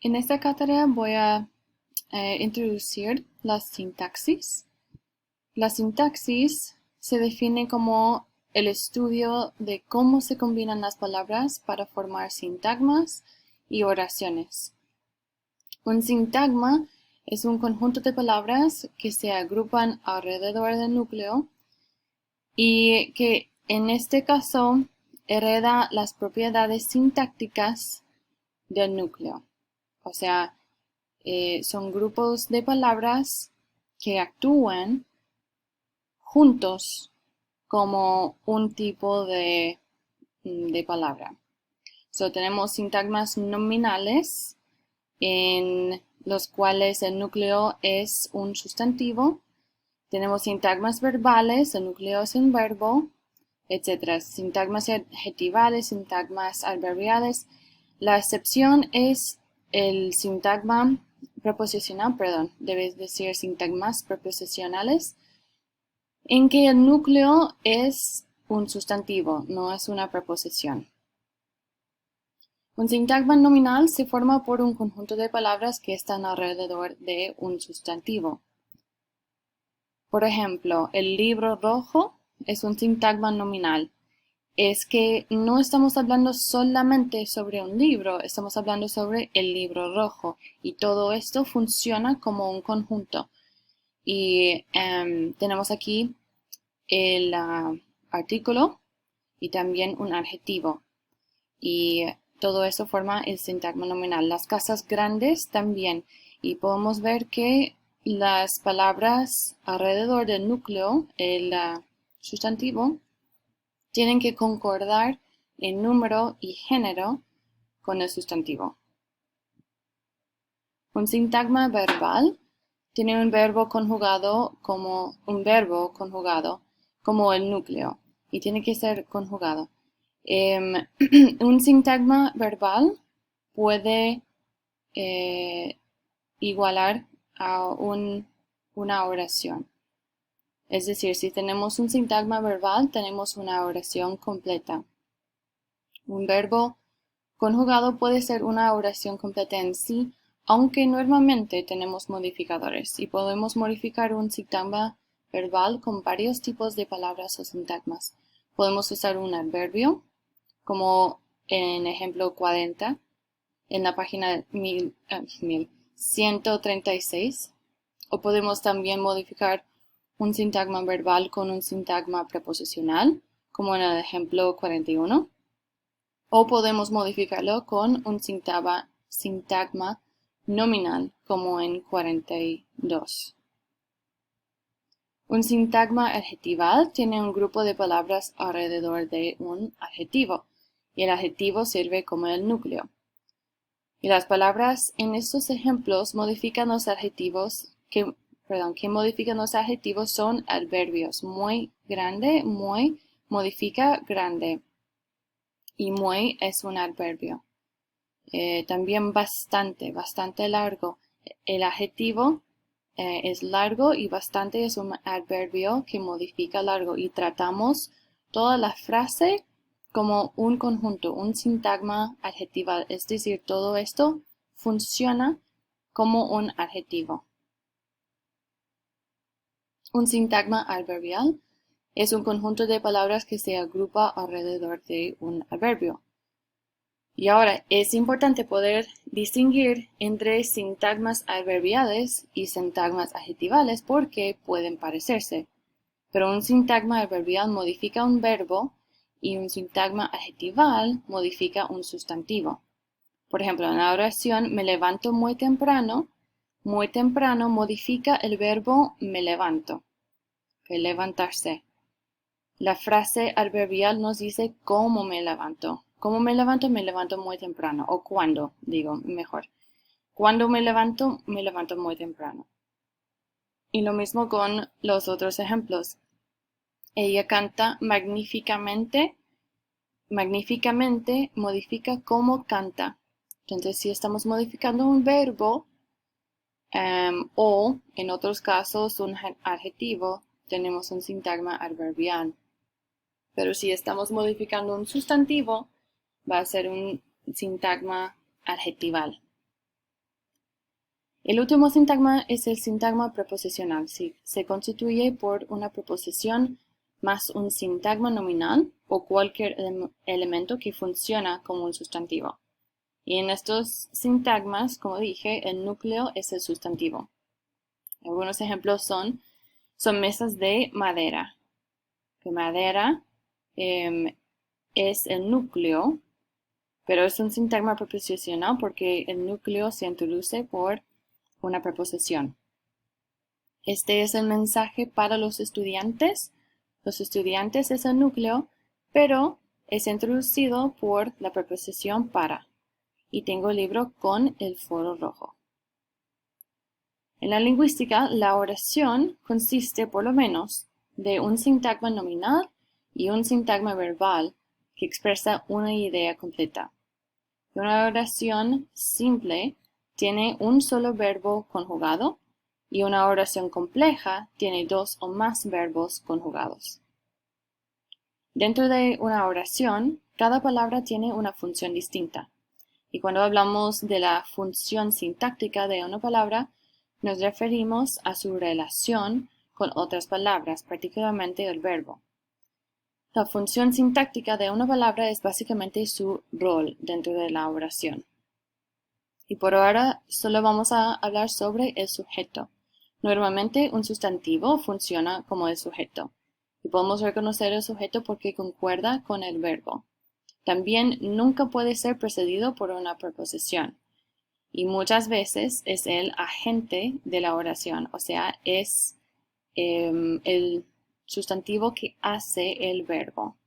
En esta cátedra voy a introducir la sintaxis. La sintaxis se define como el estudio de cómo se combinan las palabras para formar sintagmas y oraciones. Un sintagma es un conjunto de palabras que se agrupan alrededor del núcleo y que en este caso hereda las propiedades sintácticas del núcleo. O sea, son grupos de palabras que actúan juntos como un tipo de palabra. Tenemos sintagmas nominales en los cuales el núcleo es un sustantivo. Tenemos sintagmas verbales, el núcleo es un verbo, etc. Sintagmas adjetivales, sintagmas adverbiales. La excepción es el sintagma preposicional, debes decir sintagmas preposicionales, en que el núcleo es un sustantivo, no es una preposición. Un sintagma nominal se forma por un conjunto de palabras que están alrededor de un sustantivo. Por ejemplo, el libro rojo es un sintagma nominal. Es que no estamos hablando solamente sobre un libro, estamos hablando sobre el libro rojo y todo esto funciona como un conjunto. Y tenemos aquí el artículo y también un adjetivo y todo eso forma el sintagma nominal. Las casas grandes también, y podemos ver que las palabras alrededor del núcleo, el sustantivo, tienen que concordar en número y género con el sustantivo. Un sintagma verbal tiene un verbo conjugado como el núcleo y tiene que ser conjugado. Un sintagma verbal puede igualar a una oración. Es decir, si tenemos un sintagma verbal, tenemos una oración completa. Un verbo conjugado puede ser una oración completa en sí, aunque normalmente tenemos modificadores y podemos modificar un sintagma verbal con varios tipos de palabras o sintagmas. Podemos usar un adverbio, como en ejemplo 40, en la página 1136, o podemos también modificar un sintagma verbal con un sintagma preposicional, como en el ejemplo 41, o podemos modificarlo con un sintagma nominal, como en 42. Un sintagma adjetival tiene un grupo de palabras alrededor de un adjetivo, y el adjetivo sirve como el núcleo. Y las palabras en estos ejemplos modifican los adjetivos que modifican los adjetivos son adverbios. Muy grande, muy modifica grande. Y muy es un adverbio. También bastante largo. El adjetivo es largo y bastante es un adverbio que modifica largo. Y tratamos toda la frase como un conjunto, un sintagma adjetival. Es decir, todo esto funciona como un adjetivo. Un sintagma adverbial es un conjunto de palabras que se agrupa alrededor de un adverbio. Y ahora es importante poder distinguir entre sintagmas adverbiales y sintagmas adjetivales porque pueden parecerse. Pero un sintagma adverbial modifica un verbo y un sintagma adjetival modifica un sustantivo. Por ejemplo, en la oración me levanto muy temprano modifica el verbo me levanto, el levantarse. La frase adverbial nos dice cómo me levanto. ¿Cómo me levanto? Me levanto muy temprano. O cuándo, digo mejor. Cuando me levanto muy temprano. Y lo mismo con los otros ejemplos. Ella canta magníficamente. Magníficamente modifica cómo canta. Entonces, si estamos modificando un verbo o, en otros casos, un adjetivo, tenemos un sintagma adverbial. Pero si estamos modificando un sustantivo, va a ser un sintagma adjetival. El último sintagma es el sintagma preposicional. Se constituye por una preposición más un sintagma nominal o cualquier elemento que funciona como un sustantivo. Y en estos sintagmas, como dije, el núcleo es el sustantivo. Algunos ejemplos son mesas de madera. Que madera es el núcleo, pero es un sintagma preposicional porque el núcleo se introduce por una preposición. Este es el mensaje para los estudiantes. Los estudiantes es el núcleo, pero es introducido por la preposición para. Y tengo el libro con el foro rojo. En la lingüística, la oración consiste por lo menos de un sintagma nominal y un sintagma verbal que expresa una idea completa. Una oración simple tiene un solo verbo conjugado y una oración compleja tiene dos o más verbos conjugados. Dentro de una oración, cada palabra tiene una función distinta. Y cuando hablamos de la función sintáctica de una palabra, nos referimos a su relación con otras palabras, particularmente el verbo. La función sintáctica de una palabra es básicamente su rol dentro de la oración. Y por ahora solo vamos a hablar sobre el sujeto. Normalmente un sustantivo funciona como el sujeto. Y podemos reconocer el sujeto porque concuerda con el verbo. También nunca puede ser precedido por una preposición. Y muchas veces es el agente de la oración, o sea, es el sustantivo que hace el verbo.